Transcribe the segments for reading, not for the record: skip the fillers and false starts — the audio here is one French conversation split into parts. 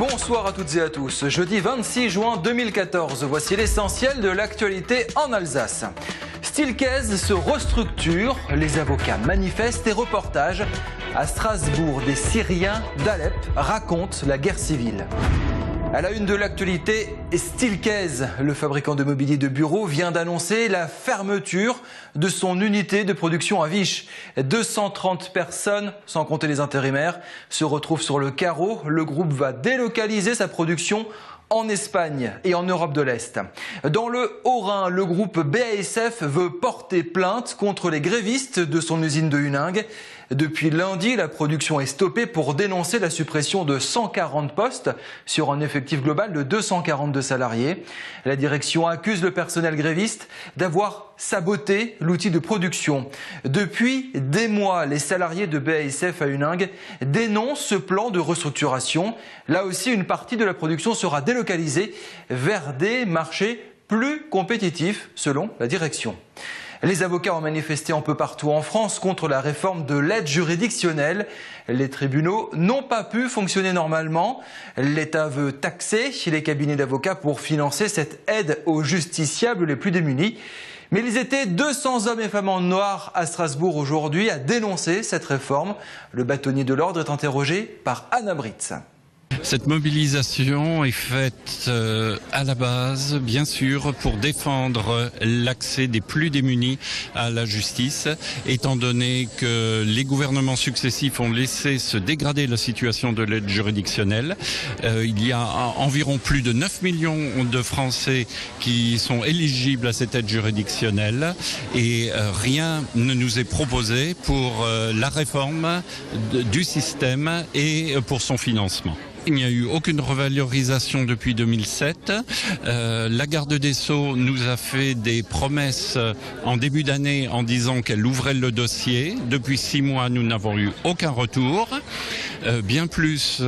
Bonsoir à toutes et à tous. Jeudi 26 juin 2014, voici l'essentiel de l'actualité en Alsace. Stilkes se restructure, les avocats manifestent et reportages. À Strasbourg, des Syriens d'Alep racontent la guerre civile. À la une de l'actualité, Stilkes, le fabricant de mobilier de bureau, vient d'annoncer la fermeture de son unité de production à Vich. 230 personnes, sans compter les intérimaires, se retrouvent sur le carreau. Le groupe va délocaliser sa production en Espagne et en Europe de l'Est. Dans le Haut-Rhin, le groupe BASF veut porter plainte contre les grévistes de son usine de Huningue. Depuis lundi, la production est stoppée pour dénoncer la suppression de 140 postes sur un effectif global de 242 salariés. La direction accuse le personnel gréviste d'avoir saboté l'outil de production. Depuis des mois, les salariés de BASF à Huningue dénoncent ce plan de restructuration. Là aussi, une partie de la production sera délocalisée vers des marchés plus compétitifs, selon la direction. Les avocats ont manifesté un peu partout en France contre la réforme de l'aide juridictionnelle. Les tribunaux n'ont pas pu fonctionner normalement. L'État veut taxer les cabinets d'avocats pour financer cette aide aux justiciables les plus démunis. Mais ils étaient 200 hommes et femmes en noir à Strasbourg aujourd'hui à dénoncer cette réforme. Le bâtonnier de l'ordre est interrogé par Anna Britz. Cette mobilisation est faite à la base, bien sûr, pour défendre l'accès des plus démunis à la justice, étant donné que les gouvernements successifs ont laissé se dégrader la situation de l'aide juridictionnelle. Il y a environ plus de 9 millions de Français qui sont éligibles à cette aide juridictionnelle et rien ne nous est proposé pour la réforme du système et pour son financement. Il n'y a eu aucune revalorisation depuis 2007. La garde des Sceaux nous a fait des promesses en début d'année en disant qu'elle ouvrait le dossier. Depuis 6 mois, nous n'avons eu aucun retour. Bien plus,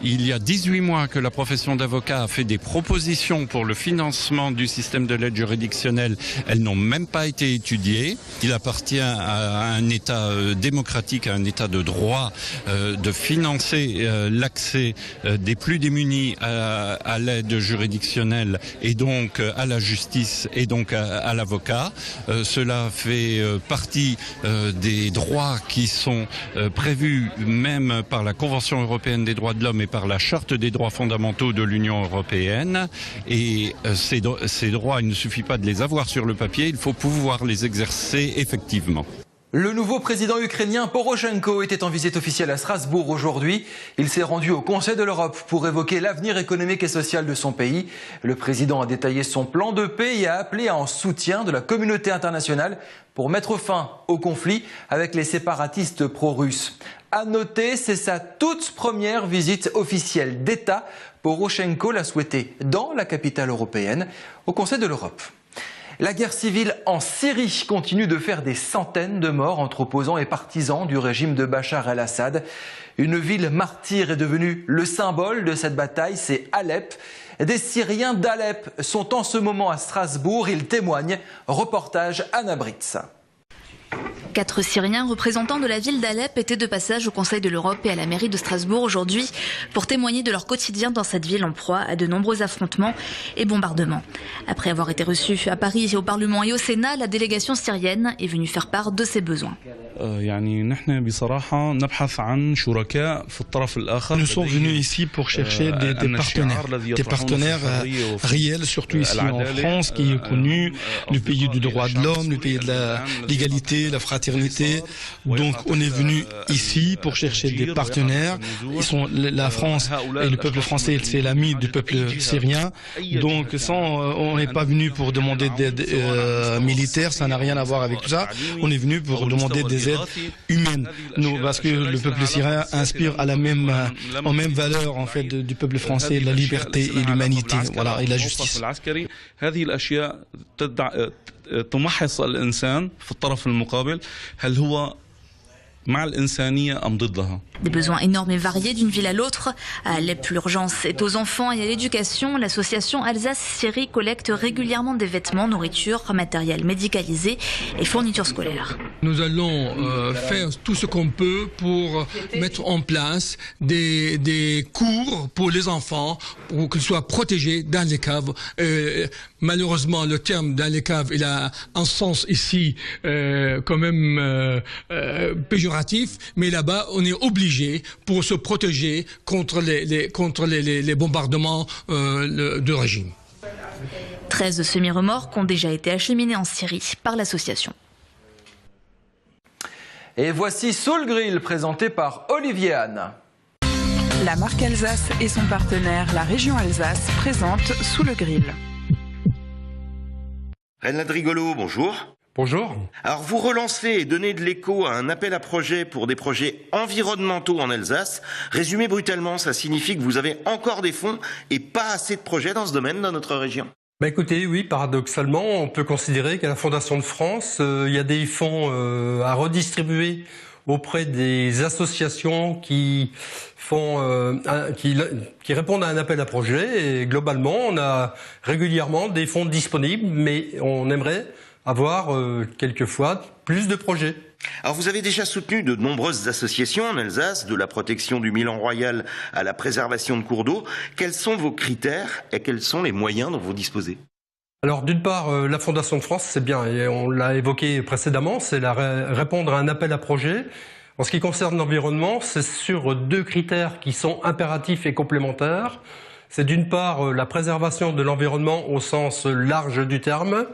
il y a 18 mois que la profession d'avocat a fait des propositions pour le financement du système de l'aide juridictionnelle. Elles n'ont même pas été étudiées. Il appartient à un État démocratique, à un État de droit, de financer l'accès des plus démunis à l'aide juridictionnelle et donc à la justice et donc à l'avocat. Cela fait partie des droits qui sont prévus même par la Convention européenne des droits de l'homme et par la Charte des droits fondamentaux de l'Union européenne. Et ces droits, il ne suffit pas de les avoir sur le papier, il faut pouvoir les exercer effectivement. Le nouveau président ukrainien Poroshenko était en visite officielle à Strasbourg aujourd'hui. Il s'est rendu au Conseil de l'Europe pour évoquer l'avenir économique et social de son pays. Le président a détaillé son plan de paix et a appelé à un soutien de la communauté internationale pour mettre fin au conflit avec les séparatistes pro-russes. À noter, c'est sa toute première visite officielle d'État. Poroshenko l'a souhaité dans la capitale européenne, au Conseil de l'Europe. La guerre civile en Syrie continue de faire des centaines de morts entre opposants et partisans du régime de Bachar el-Assad. Une ville martyre est devenue le symbole de cette bataille, c'est Alep. Des Syriens d'Alep sont en ce moment à Strasbourg, ils témoignent. Reportage Anna Britz. 4 Syriens représentants de la ville d'Alep étaient de passage au Conseil de l'Europe et à la mairie de Strasbourg aujourd'hui pour témoigner de leur quotidien dans cette ville en proie à de nombreux affrontements et bombardements. Après avoir été reçue à Paris et au Parlement et au Sénat, la délégation syrienne est venue faire part de ses besoins. Nous sommes venus ici pour chercher des partenaires réels, surtout ici en France, qui est connu, le pays du droit de l'homme, le pays de l'égalité, la fraternité. Donc on est venu ici pour chercher des partenaires. Ils sont la France et le peuple français, c'est l'ami du peuple syrien. Donc on n'est pas venu pour demander d'aide militaire, ça n'a rien à voir avec tout ça. On est venu pour demander des aides humaines. Parce que le peuple syrien inspire à en même valeur en fait du peuple français, la liberté et l'humanité, voilà, et la justice. تمحص الإنسان في الطرف المقابل هل هو Des besoins énormes et variés d'une ville à l'autre. À Alep, l'urgence est aux enfants et à l'éducation. L'association Alsace-Syrie collecte régulièrement des vêtements, nourriture, matériel médicalisé et fournitures scolaires. Nous allons faire tout ce qu'on peut pour mettre en place des cours pour les enfants, pour qu'ils soient protégés dans les caves. Malheureusement, le terme dans les caves, il a un sens ici quand même péjoratif, mais là-bas, on est obligé pour se protéger contre les bombardements de régime. 13 semi-remorques ont déjà été acheminés en Syrie par l'association. Et voici Soul Grill présenté par Olivier Anne. La marque Alsace et son partenaire, la région Alsace, présentent Sous le Grill. Renald-Rigolo, bonjour. Bonjour. Alors vous relancez et donnez de l'écho à un appel à projet pour des projets environnementaux en Alsace. Résumé brutalement, ça signifie que vous avez encore des fonds et pas assez de projets dans ce domaine dans notre région. Écoutez, oui, paradoxalement, on peut considérer qu'à la Fondation de France, il y a des fonds à redistribuer auprès des associations qui répondent à un appel à projet. Et globalement, on a régulièrement des fonds disponibles, mais on aimerait avoir quelquefois plus de projets. Alors vous avez déjà soutenu de nombreuses associations en Alsace, de la protection du Milan royal à la préservation de cours d'eau. Quels sont vos critères et quels sont les moyens dont vous disposez ? Alors d'une part, la Fondation de France, c'est bien, et on l'a évoqué précédemment, c'est répondre à un appel à projet. En ce qui concerne l'environnement, c'est sur 2 critères qui sont impératifs et complémentaires. C'est d'une part la préservation de l'environnement au sens large du terme,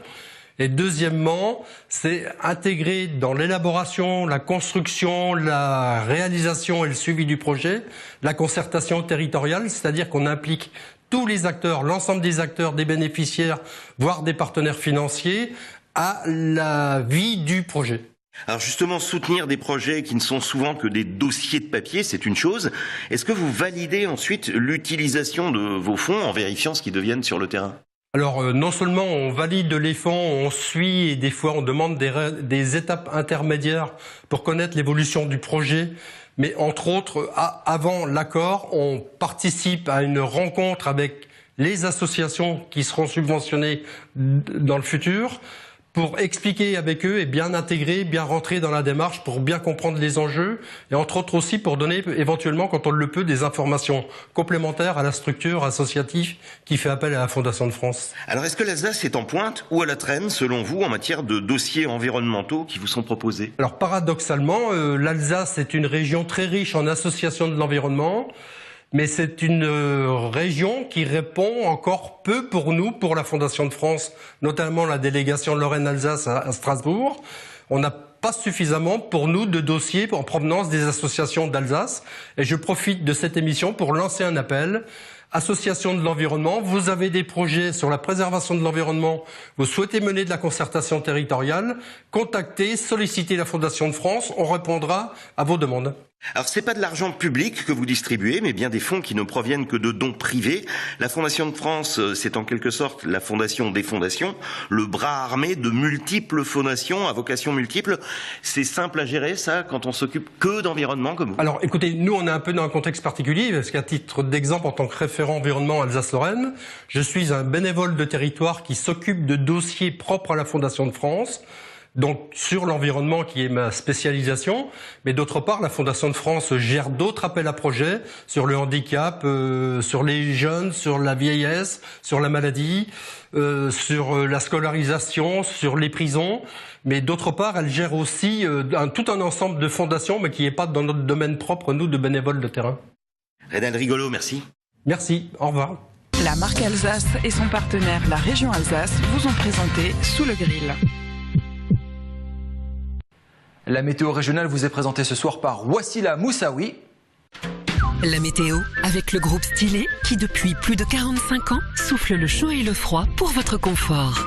et deuxièmement, c'est intégrer dans l'élaboration, la construction, la réalisation et le suivi du projet, la concertation territoriale, c'est-à-dire qu'on implique tous les acteurs, l'ensemble des acteurs, des bénéficiaires, voire des partenaires financiers, à la vie du projet. Alors justement, soutenir des projets qui ne sont souvent que des dossiers de papier, c'est une chose. Est-ce que vous validez ensuite l'utilisation de vos fonds en vérifiant ce qu'ils deviennent sur le terrain ? Alors non seulement on valide les fonds, on suit et des fois on demande des étapes intermédiaires pour connaître l'évolution du projet, mais entre autres, avant l'accord, on participe à une rencontre avec les associations qui seront subventionnées dans le futur pour expliquer avec eux et bien intégrer, bien rentrer dans la démarche pour bien comprendre les enjeux et entre autres aussi pour donner éventuellement, quand on le peut, des informations complémentaires à la structure associative qui fait appel à la Fondation de France. Alors est-ce que l'Alsace est en pointe ou à la traîne selon vous en matière de dossiers environnementaux qui vous sont proposés ? Alors paradoxalement, l'Alsace est une région très riche en associations de l'environnement. Mais c'est une région qui répond encore peu pour nous, pour la Fondation de France, notamment la délégation Lorraine-Alsace à Strasbourg. On n'a pas suffisamment pour nous de dossiers en provenance des associations d'Alsace. Et je profite de cette émission pour lancer un appel. Association de l'environnement, vous avez des projets sur la préservation de l'environnement, vous souhaitez mener de la concertation territoriale, contactez, sollicitez la Fondation de France, on répondra à vos demandes. Alors c'est pas de l'argent public que vous distribuez, mais bien des fonds qui ne proviennent que de dons privés. La Fondation de France, c'est en quelque sorte la fondation des fondations, le bras armé de multiples fondations à vocation multiple. C'est simple à gérer ça quand on s'occupe que d'environnement comme vous? Alors écoutez, nous on est un peu dans un contexte particulier, parce qu'à titre d'exemple, en tant que référent environnement Alsace-Lorraine, je suis un bénévole de territoire qui s'occupe de dossiers propres à la Fondation de France. Donc sur l'environnement qui est ma spécialisation, mais d'autre part la Fondation de France gère d'autres appels à projets sur le handicap, sur les jeunes, sur la vieillesse, sur la maladie, sur la scolarisation, sur les prisons, mais d'autre part elle gère aussi tout un ensemble de fondations, mais qui n'est pas dans notre domaine propre, nous, de bénévoles de terrain. Renald-Rigolo, merci. Merci, au revoir. La marque Alsace et son partenaire, la région Alsace, vous ont présenté Sous le Grill. La météo régionale vous est présentée ce soir par Wassila Moussaoui. La météo avec le groupe Stylé qui depuis plus de 45 ans souffle le chaud et le froid pour votre confort.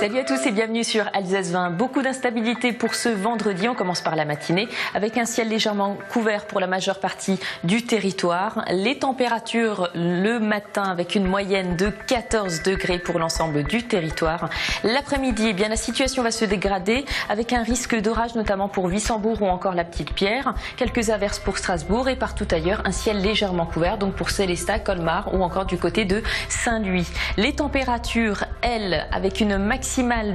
Salut à tous et bienvenue sur Alsace 20. Beaucoup d'instabilité pour ce vendredi. On commence par la matinée avec un ciel légèrement couvert pour la majeure partie du territoire. Les températures le matin avec une moyenne de 14 degrés pour l'ensemble du territoire. L'après-midi, eh bien, la situation va se dégrader avec un risque d'orage notamment pour Wissembourg ou encore la Petite-Pierre. Quelques averses pour Strasbourg et partout ailleurs un ciel légèrement couvert donc pour Sélestat, Colmar ou encore du côté de Saint-Louis. Les températures, elles, avec une maximale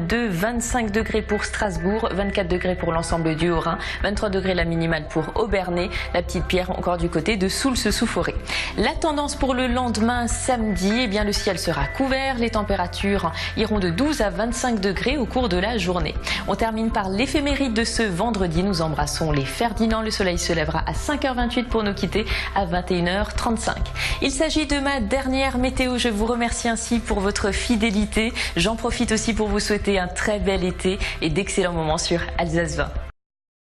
de 25 degrés pour Strasbourg, 24 degrés pour l'ensemble du Haut-Rhin, 23 degrés la minimale pour Obernai, la Petite-Pierre encore du côté de Soultz-sous-Forêt. La tendance pour le lendemain samedi, eh bien le ciel sera couvert, les températures iront de 12 à 25 degrés au cours de la journée. On termine par l'éphéméride de ce vendredi. Nous embrassons les Ferdinand. Le soleil se lèvera à 5h28 pour nous quitter à 21h35. Il s'agit de ma dernière météo. Je vous remercie ainsi pour votre fidélité. J'en profite aussi pour vous souhaiter un très bel été et d'excellents moments sur Alsace 20.